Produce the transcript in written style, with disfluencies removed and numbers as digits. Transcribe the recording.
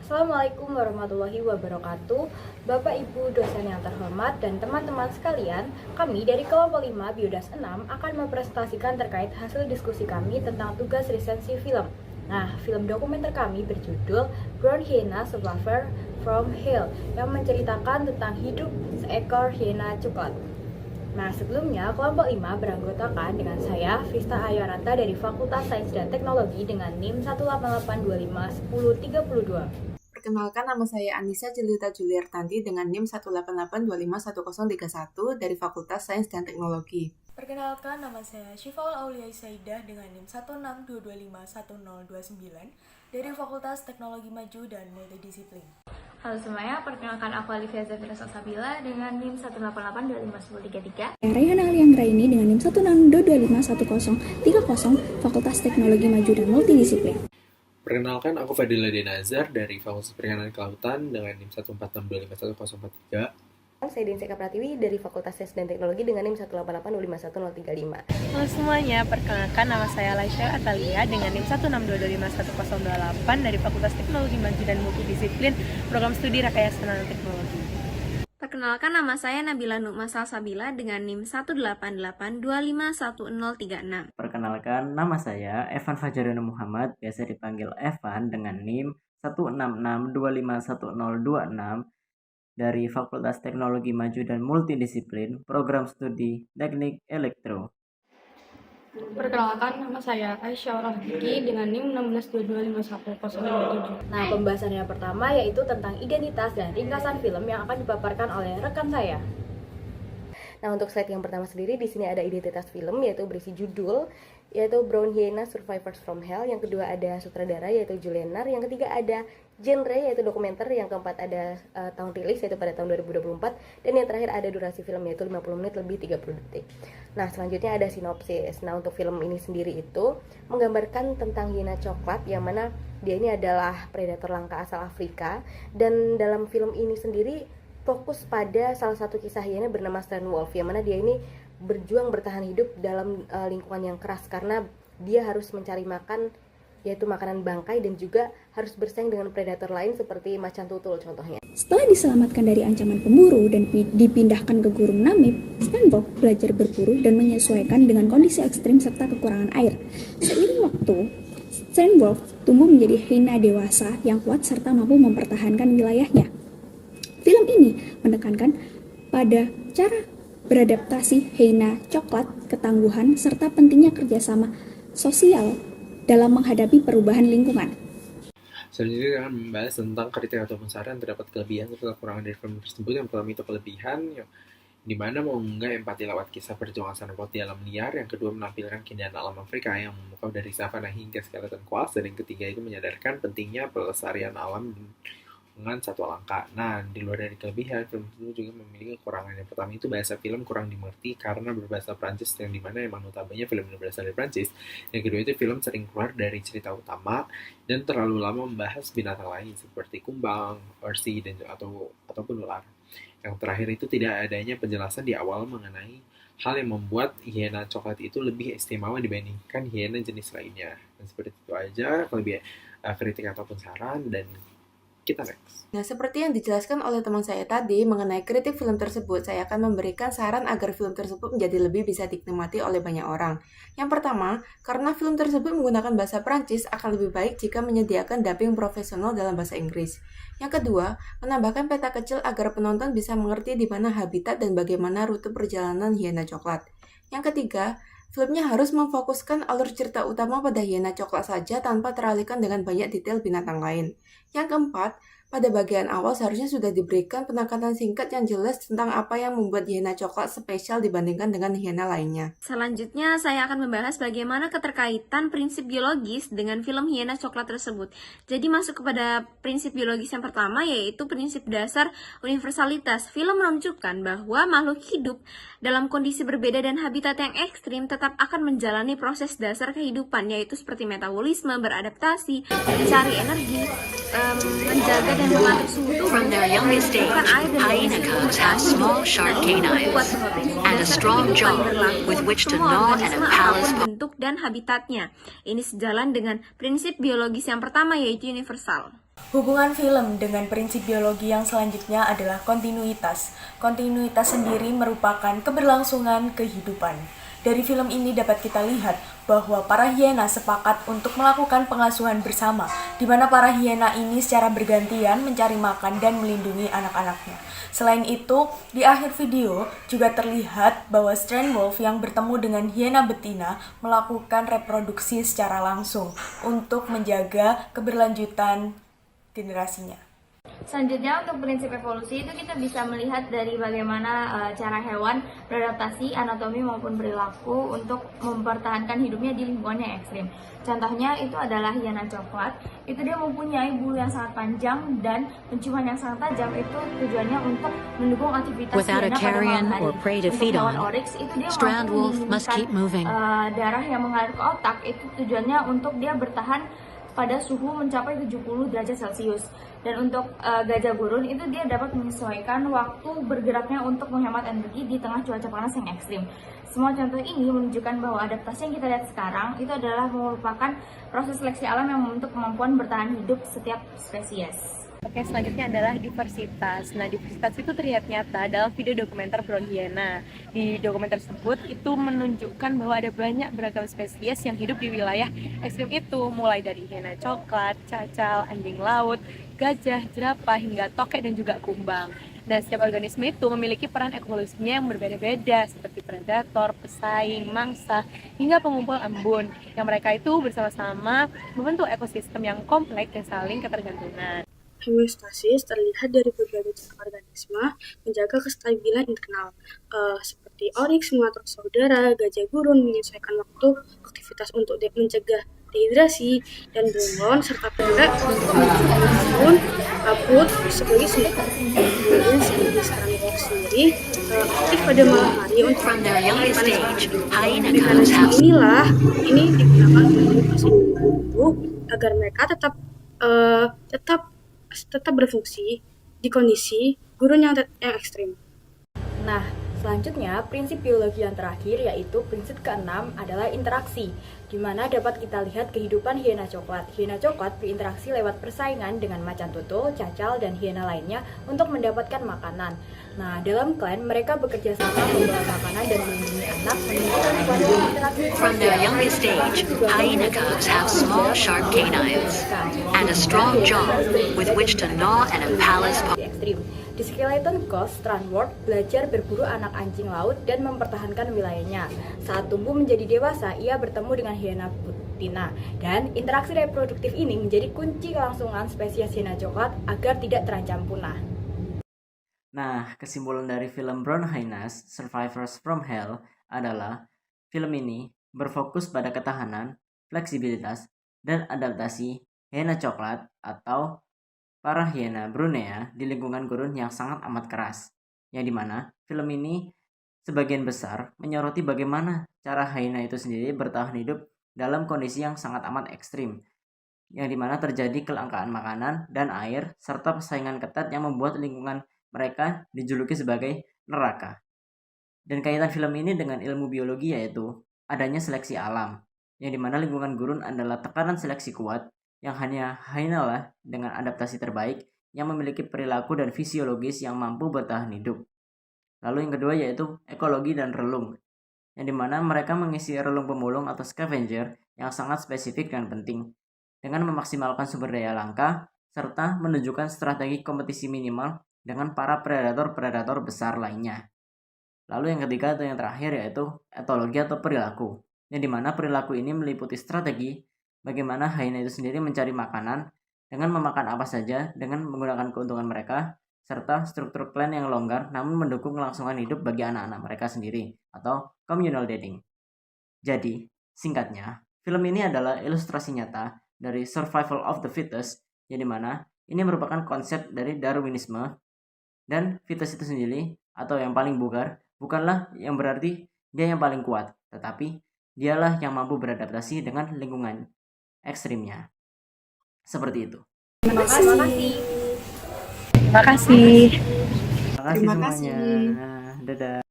Assalamualaikum warahmatullahi wabarakatuh. Bapak Ibu dosen yang terhormat dan teman-teman sekalian, kami dari kelompok 5 Biodas 6 akan mempresentasikan terkait hasil diskusi kami tentang tugas resensi film. Nah, film dokumenter kami berjudul Brown Hyena Survivor from Hell yang menceritakan tentang hidup seekor hyena coklat. Nah, sebelumnya kelompok 5 beranggotakan dengan saya, Vista Ayaranta dari Fakultas Sains dan Teknologi dengan NIM 188251032. Perkenalkan, nama saya Anissa Jelita Juliartanti dengan NIM 188251031 dari Fakultas Sains dan Teknologi. Perkenalkan, nama saya Syifaul Aulia Saidah dengan NIM 162251029 dari Fakultas Teknologi Maju dan Multidisiplin. Halo semuanya, perkenalkan aku Alivia Zafira Salsabila dengan NIM 188251033. Rayhana Alianggraini dengan NIM 162251030 Fakultas Teknologi Maju dan Multidisiplin. Perkenalkan, aku Fadila Denazar dari Fakultas Perikanan Kelautan dengan NIM 146251043. Saya Dinseka Pratiwi dari Fakultas Sains dan Teknologi dengan NIM 188251035. Halo semuanya, perkenalkan nama saya Laisha Atalia dengan NIM 162251028 dari Fakultas Teknologi Maju dan Multidisiplin, Program Studi Rekayasa Nanoteknologi. Perkenalkan, nama saya Nabila Nukma Salsabila dengan NIM 188251036. Perkenalkan, nama saya Evan Fajarino Muhammad, biasa dipanggil Evan dengan NIM 166251026 dari Fakultas Teknologi Maju dan Multidisiplin, Program Studi Teknik Elektro. Perkenalkan, nama saya Aisyah Rahmiki dengan NIM 162251057. Nah, pembahasan yang pertama yaitu tentang identitas dan ringkasan film yang akan dipaparkan oleh rekan saya. Nah, untuk slide yang pertama sendiri di sini ada identitas film yaitu berisi judul yaitu Brown Hyena Survivors from Hell, yang kedua ada sutradara yaitu Julian Nar, yang ketiga ada genre yaitu dokumenter, yang keempat ada tahun rilis yaitu pada tahun 2024, dan yang terakhir ada durasi film yaitu 50 menit lebih 30 detik. Nah, selanjutnya ada sinopsis. Nah, untuk film ini sendiri itu menggambarkan tentang hyena coklat yang mana dia ini adalah predator langka asal Afrika, dan dalam film ini sendiri fokus pada salah satu kisah hyena bernama Stan Wolf, yang mana dia ini berjuang bertahan hidup dalam lingkungan yang keras karena dia harus mencari makan yaitu makanan bangkai, dan juga harus bersaing dengan predator lain seperti macan tutul contohnya. Setelah diselamatkan dari ancaman pemburu dan dipindahkan ke gurun Namib, Stan Wolf belajar berburu dan menyesuaikan dengan kondisi ekstrim serta kekurangan air. Seiring waktu, Stan Wolf tumbuh menjadi hyena dewasa yang kuat serta mampu mempertahankan wilayahnya. Film ini menekankan pada cara beradaptasi hyena coklat, ketangguhan, serta pentingnya kerjasama sosial dalam menghadapi perubahan lingkungan. Selanjutnya kita akan membahas tentang kritik ataupun saran terdapat kelebihan atau kekurangan dari film tersebut. Yang pertama itu kelebihan, di mana mengunggah empati lewat kisah perjuangan sanapot di alam liar. Yang kedua menampilkan keindahan alam Afrika yang memukau dari savana hingga skeleton kuas. Dan yang ketiga itu menyadarkan pentingnya pelestarian alam dengan satwa langka. Nah, di luar dari kelebihan, film itu juga memiliki kekurangan. Yang pertama itu bahasa film kurang dimengerti karena berbahasa Prancis, yang dimana emang notabene film ini berasal dari Prancis. Yang kedua itu film sering keluar dari cerita utama dan terlalu lama membahas binatang lain seperti kumbang, orsi, dan ataupun ular. Yang terakhir itu tidak adanya penjelasan di awal mengenai hal yang membuat hyena coklat itu lebih istimewa dibandingkan hyena jenis lainnya. Dan seperti itu aja kelebihan kritik ataupun saran, dan kita next. Nah, seperti yang dijelaskan oleh teman saya tadi mengenai kritik film tersebut, saya akan memberikan saran agar film tersebut menjadi lebih bisa dinikmati oleh banyak orang. Yang pertama, karena film tersebut menggunakan bahasa Prancis, akan lebih baik jika menyediakan dubbing profesional dalam bahasa Inggris. Yang kedua, menambahkan peta kecil agar penonton bisa mengerti di mana habitat dan bagaimana rute perjalanan hyena coklat. Yang ketiga, filmnya harus memfokuskan alur cerita utama pada hyena coklat saja tanpa teralihkan dengan banyak detail binatang lain. Yang keempat, pada bagian awal seharusnya sudah diberikan penekanan singkat yang jelas tentang apa yang membuat hyena coklat spesial dibandingkan dengan hyena lainnya. Selanjutnya, saya akan membahas bagaimana keterkaitan prinsip biologis dengan film Hyena Coklat tersebut. Jadi masuk kepada prinsip biologis yang pertama, yaitu prinsip dasar universalitas. Film menunjukkan bahwa makhluk hidup dalam kondisi berbeda dan habitat yang ekstrim tetap akan menjalani proses dasar kehidupan, yaitu seperti metabolisme, beradaptasi, mencari energi, menjaga dan mengatur suhu tubuh. From their youngest age, hyena cubs have small sharp canines and a strong jaw with which to gnaw at a palace. Bentuk dan habitatnya. Ini sejalan dengan prinsip biologis yang pertama, yaitu universal. Hubungan film dengan prinsip biologi yang selanjutnya adalah kontinuitas. Kontinuitas sendiri merupakan keberlangsungan kehidupan. Dari film ini dapat kita lihat bahwa para hiena sepakat untuk melakukan pengasuhan bersama, di mana para hiena ini secara bergantian mencari makan dan melindungi anak-anaknya. Selain itu, di akhir video juga terlihat bahwa Strain Wolf yang bertemu dengan hiena betina melakukan reproduksi secara langsung untuk menjaga keberlanjutan generasinya. Selanjutnya untuk prinsip evolusi itu kita bisa melihat dari bagaimana cara hewan beradaptasi anatomi maupun perilaku untuk mempertahankan hidupnya di lingkungan yang ekstrim. Contohnya itu adalah hiena coklat. Itu dia mempunyai bulu yang sangat panjang dan penciuman yang sangat tajam. Itu tujuannya untuk mendukung aktivitas Without a hiena pada carrion malam or hari. prey to Untuk feed hewan on, oryx itu dia Strand mampu wolf must keep moving. darah yang mengalir ke otak. Itu tujuannya untuk dia bertahan pada suhu mencapai 70 derajat Celcius. Dan untuk gajah gurun itu dia dapat menyesuaikan waktu bergeraknya untuk menghemat energi di tengah cuaca panas yang ekstrim. Semua contoh ini menunjukkan bahwa adaptasi yang kita lihat sekarang itu adalah merupakan proses seleksi alam yang membentuk kemampuan bertahan hidup setiap spesies. Oke, selanjutnya adalah diversitas. Nah, diversitas itu terlihat nyata dalam video dokumenter Brown Hyena. Di dokumenter tersebut itu menunjukkan bahwa ada banyak beragam spesies yang hidup di wilayah ekstrim itu, mulai dari hiena coklat, cacal, anjing laut, gajah, jerapah, hingga tokek dan juga kumbang. Dan setiap organisme itu memiliki peran evolusinya yang berbeda-beda, seperti predator, pesaing, mangsa, hingga pengumpul embun, yang mereka itu bersama-sama membentuk ekosistem yang kompleks dan saling ketergantungan. Homeostasis terlihat dari berbagai jenis organisme menjaga kestabilan internal, seperti oryx mengatur saudara, gajah gurun menyesuaikan waktu aktivitas untuk mencegah dehidrasi, dan bunglon serta pendek untuk mencegah embun, kabut sebagai sumber. Kemudian seperti Strandberg sendiri aktif pada malam hari untuk mekanisme ini digunakan untuk tubuh agar mereka tetap berfungsi di kondisi gurun yang ekstrim. Nah, selanjutnya prinsip biologi yang terakhir yaitu prinsip keenam adalah interaksi, di mana dapat kita lihat kehidupan hiena coklat. Hiena coklat berinteraksi lewat persaingan dengan macan tutul, cacal, dan hiena lainnya untuk mendapatkan makanan. Nah, dalam klan mereka bekerja sama membawa makanan dan melindungi anak, menunjukkan kualitas interaksi. From their youngest stage, hyena cubs have small sharp canines and a strong jaw with which to gnaw an impala's ekstrim. Di Skeleton Coast, Strandberg belajar berburu anak anjing laut dan mempertahankan wilayahnya. Saat tumbuh menjadi dewasa, ia bertemu dengan hiena betina. Dan interaksi reproduktif ini menjadi kunci kelangsungan spesies hiena coklat agar tidak terancam punah. Nah, kesimpulan dari film Brown Hyenas, Survivors from Hell adalah film ini berfokus pada ketahanan, fleksibilitas, dan adaptasi hiena coklat atau para hiena Brunea di lingkungan gurun yang sangat amat keras. Yang dimana film ini sebagian besar menyoroti bagaimana cara hyena itu sendiri bertahan hidup dalam kondisi yang sangat amat ekstrim. Yang dimana terjadi kelangkaan makanan dan air serta persaingan ketat yang membuat lingkungan mereka dijuluki sebagai neraka. Dan kaitan film ini dengan ilmu biologi yaitu adanya seleksi alam, yang dimana lingkungan gurun adalah tekanan seleksi kuat yang hanya hyena lah dengan adaptasi terbaik yang memiliki perilaku dan fisiologis yang mampu bertahan hidup. Lalu yang kedua yaitu ekologi dan relung, yang dimana mereka mengisi relung pemulung atau scavenger yang sangat spesifik dan penting, dengan memaksimalkan sumber daya langka, serta menunjukkan strategi kompetisi minimal dengan para predator-predator besar lainnya. Lalu yang ketiga atau yang terakhir yaitu etologi atau perilaku, yang dimana perilaku ini meliputi strategi bagaimana hyena itu sendiri mencari makanan dengan memakan apa saja dengan menggunakan keuntungan mereka, serta struktur klan yang longgar namun mendukung kelangsungan hidup bagi anak-anak mereka sendiri atau communal dating. Jadi, singkatnya, film ini adalah ilustrasi nyata dari survival of the fittest, yang dimana ini merupakan konsep dari Darwinisme. Dan fittest itu sendiri atau yang paling bugar bukanlah yang berarti dia yang paling kuat, tetapi dialah yang mampu beradaptasi dengan lingkungan ekstrimnya. Seperti itu. Terima kasih. Terima kasih Terima kasih semuanya. Dadah.